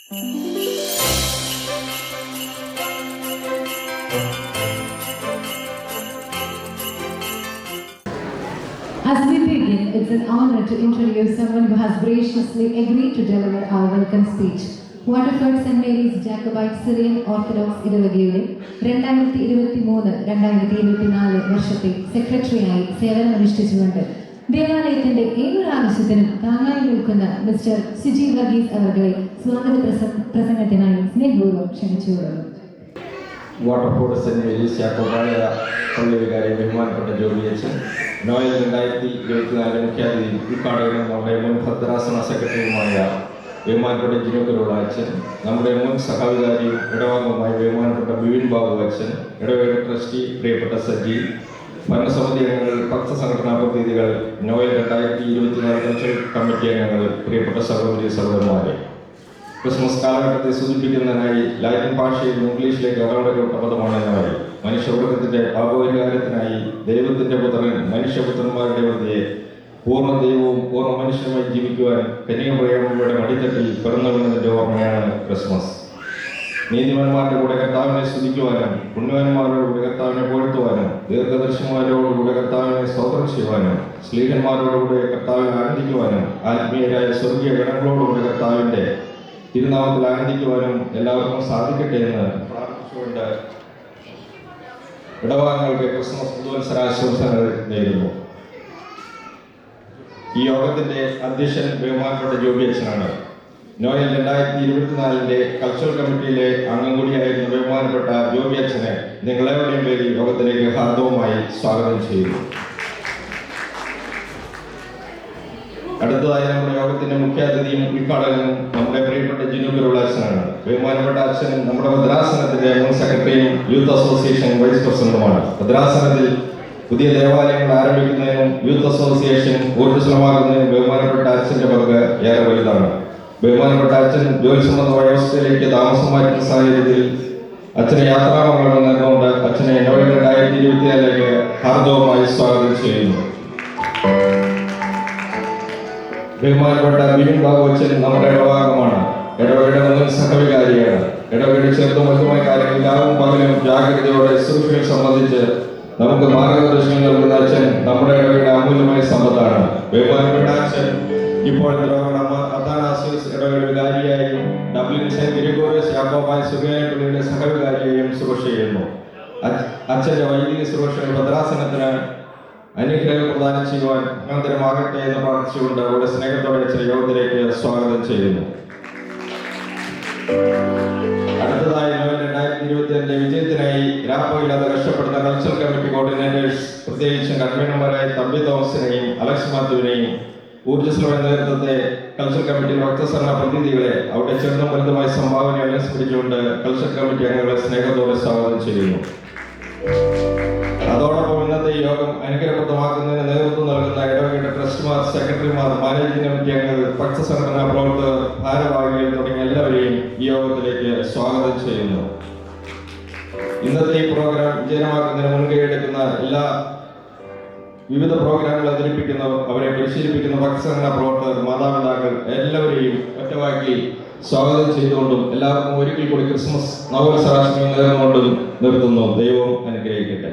As we begin, it's an honor to introduce someone who has graciously agreed to deliver our welcome speech. Waterford St. Mary's Jacobite Syrian Orthodox ഇടവകയുടെ 2023-2024 വർഷത്തെ സെക്രട്ടറിയായി സേവനമനുഷ്ഠിച്ചുകൊണ്ട് ദേവാലയത്തിന്റെ ഏതൊരു ആവശ്യത്തിനും താങ്ങായി നിൽക്കുന്ന മിസ്റ്റർ സിജി വർഗീസ് അവരുടെ സ്വാഗത പ്രസംഗത്തിനായി സ്നേഹപൂർവ്വം ക്ഷണിച്ചുകൊള്ളുന്നു. വാട്ടർഫോർഡ് സെന്റ് മേരീസ് യാക്കോബായ പള്ളി വികാരി ബഹുമാനപ്പെട്ട ജോബി അച്ഛൻ, നോയൽ 2024 മുഖ്യാതിഥി ഉദ്ഘാടകനും നമ്മുടെ മുൻ ഭദ്രാസന സെക്രട്ടറിയുമായ ബഹുമാനപ്പെട്ട ജിനുക്കലുള്ള അച്ഛൻ, നമ്മുടെ മുൻ സഹവികാരിയും ഇടവാംഗവുമായ ബഹുമാനപ്പെട്ട ബിവിൻ ബാബു അച്ഛൻ, ഇടവേള ട്രസ്റ്റി പ്രിയപ്പെട്ട സജി, ഭരണസമിതി അംഗങ്ങൾ, ഭക്ത സംഘടനാ പ്രതിനിധികൾ, നോയൽ 2024 കൾച്ചറൽ കമ്മിറ്റി അംഗങ്ങൾ, പ്രിയപ്പെട്ട സഹോദരി സഹോദരന്മാരെ, ക്രിസ്മസ് കാലഘട്ടത്തെ സൂചിപ്പിക്കുന്നതിനായി ലാറ്റിൻ ഭാഷയിൽ ഇംഗ്ലീഷിലേക്ക് ഇടപെടപ്പെട്ട പദമാണ് നോയൽ. മനുഷ്യവർഗത്തിന്റെ പാപപരിഹാരത്തിനായി ദൈവത്തിന്റെ പുത്രൻ മനുഷ്യപുത്രന്മാരുടെ മധ്യേ പൂർണ്ണ ദൈവവും പൂർണ്ണ മനുഷ്യനുമായി ജീവിക്കുവാൻ കന്യാമറിയമ്മയുടെ മടിത്തട്ടിൽ പിറന്നു വീണതിന്റെ ഓർമ്മയാണ് ക്രിസ്മസ്. നീതിമാന്മാരുടെ കൂടെ കർത്താവിനെ സ്തുതിക്കുവാനും പുണ്യവാന്മാരുടെ കൂടെ കർത്താവിനെ പുകഴ്ത്തുവാനും ദീർഘദർശിമാരോട് കൂടെ കർത്താവിനെ സ്തോത്രം ചെയ്യുവാനും സ്ലീഹന്മാരോട് കൂടെ കർത്താവിനെ ആനന്ദിക്കുവാനും ആത്മീയരായ സ്വർഗീയ ഗണങ്ങളോടുകൂടെ കർത്താവിന്റെ തിരുനാമത്തിൽ ആനന്ദിക്കുവാനും എല്ലാവർക്കും സാധിക്കട്ടെ എന്ന് പ്രാർത്ഥിച്ചുകൊണ്ട് ഇടവാങ്ങൾക്ക് ക്രിസ്മസ് പുതുവത്സരാശംസകൾ നേരുന്നു. ഈ യോഗത്തിന്റെ അധ്യക്ഷൻ ബഹുമാനപ്പെട്ട ജോബി അച്ഛനാണ്. നോയൽ 2024 കൾച്ചറൽ കമ്മിറ്റിയിലെ അംഗം കൂടിയായിരുന്ന ബഹുമാനപ്പെട്ട ജോബി അച്ഛനെ നിങ്ങളെവിടെയും പേരിൽ യോഗത്തിലേക്ക് ഹാർദവുമായി സ്വാഗതം ചെയ്യുന്നു. അടുത്തതായി നമ്മുടെ യോഗത്തിന്റെ മുഖ്യാതിഥിയും ഉദ്ഘാടകനും നമ്മുടെ പ്രിയപ്പെട്ട ജിനുക്കലുള്ള അച്ഛനാണ്. ബഹുമാനപ്പെട്ട അച്ഛൻ നമ്മുടെ ഭദ്രാസനത്തിന്റെ മുൻ സെക്രട്ടറിയും യൂത്ത് അസോസിയേഷൻ വൈസ് പ്രസിഡന്റുമാണ്. ഭദ്രാസനത്തിൽ പുതിയ ദേവാലയങ്ങൾ ആരംഭിക്കുന്നതിനും യൂത്ത് അസോസിയേഷൻ ഊർജ്ജസ്വലമാക്കുന്നതിനും ബഹുമാനപ്പെട്ട അച്ഛന്റെ പങ്ക് ഏറെ വലുതാണ്. ബഹുമാനപ്പെട്ട അച്ഛൻ ജോലി സംബന്ധമായ അവസ്ഥയിലേക്ക് താമസം മാറ്റുന്ന സാഹചര്യത്തിൽ അച്ഛനെ യാത്രാമംഗളം നേർന്നുകൊണ്ട് അച്ഛനെ നോയൽ 2024 ഹാർദവുമായി സ്വാഗതം ചെയ്യുന്നു. ബഹുമാനപ്പെട്ട ബിവിൻ ബാബു അച്ഛൻ നമ്മുടെ ഇടവാംഗമാണ്. ഇടവകയുടെ മുൻ സഹവികാരിയാണ്. ഇടവകയുടെ ചെറുതും വലുതുമായ കാര്യങ്ങൾ രാവും പകലും ജാഗ്രതയോടെ സുരക്ഷയെ സംബന്ധിച്ച് നമുക്ക് മാർഗദർശനം നൽകുന്ന അച്ഛൻ നമ്മുടെ ഇടവകയുടെ അമൂല്യമായ സമ്പത്താണ്. ബഹുമാനപ്പെട്ട അച്ഛൻ ഇപ്പോൾ അത്താനാസിയസ് ഇടവകയുടെ വികാരിയായും ഡബ്ലിൻ സെന്റ് ഗ്രിഗോറിയസ് യാക്കോബായ സുറിയാനിയുടെ സഹവികാരിയായും സുരക്ഷ ചെയ്യുന്നു. അച്ഛന്റെ വൈദിക സുരക്ഷയുടെ ഭദ്രാസനത്തിന് അനുഗ്രഹം പ്രദാനം ചെയ്യുവാൻ അനന്തരമാകട്ടെ എന്ന് പ്രാർത്ഥിച്ചുകൊണ്ട് അവരുടെ സ്നേഹത്തോടെ അച്ഛൻ യോഗത്തിലേക്ക് സ്വാഗതം ചെയ്യുന്നു. അടുത്തതായി 2025 വിജയത്തിനായി രാപ്പകലില്ലാതെ കഷ്ടപ്പെടുന്ന കൾച്ചറൽ കമ്മിറ്റി കോർഡിനേറ്റേഴ്സ്, പ്രത്യേകിച്ചും കൺവീനർമാരായ തമ്പി തോമസിനെയും അലക്സ് മാത്യുവിനെയും ഊർജ്ജസ്വലമായ നേതൃത്വത്തെ കൾച്ചറൽ കമ്മിറ്റി ഭക്തസംഘ പ്രതിനിധികളെ അവരുടെ ചെറുതും വലുതുമായ സംഭാവന അനുസ്മരിച്ചുകൊണ്ട് കൾച്ചറൽ കമ്മിറ്റി അംഗങ്ങളെ സ്നേഹത്തോടെ സ്വാഗതം ചെയ്യുന്നു. അതോടൊപ്പം ഇന്നത്തെ യോഗം അനുഗ്രഹപ്രദമാക്കുന്നതിന് നേതൃത്വം നൽകുന്ന ഇടവകയുടെ ട്രസ്റ്റിമാർ, സെക്രട്ടറിമാർ, മാനേജിംഗ് കമ്മിറ്റി അംഗങ്ങൾ, ഭക്തസംഘടനാ പ്രവർത്തകർ, ഭാരവാഹികൾ തുടങ്ങിയ എല്ലാവരെയും ഈ യോഗത്തിലേക്ക് സ്വാഗതം ചെയ്യുന്നു. ഇന്നത്തെ ഈ പ്രോഗ്രാം വിജയമാക്കുന്നതിന് മുൻകൈ എടുക്കുന്ന വിവിധ പ്രോഗ്രാമുകൾ അവതരിപ്പിക്കുന്നവർ, അവരെ പരിശീലിപ്പിക്കുന്ന ഭക്തസംഘടനാ പ്രവർത്തകർ, മാതാപിതാക്കൾ എല്ലാവരെയും ഒറ്റവാക്കി സ്വാഗതം ചെയ്തുകൊണ്ടും എല്ലാവർക്കും ഒരിക്കൽ കൂടി ക്രിസ്മസ് നവവത്സരാശംസകൾ നേർന്നുകൊണ്ടും നിർത്തുന്നു. ദൈവം അനുഗ്രഹിക്കട്ടെ.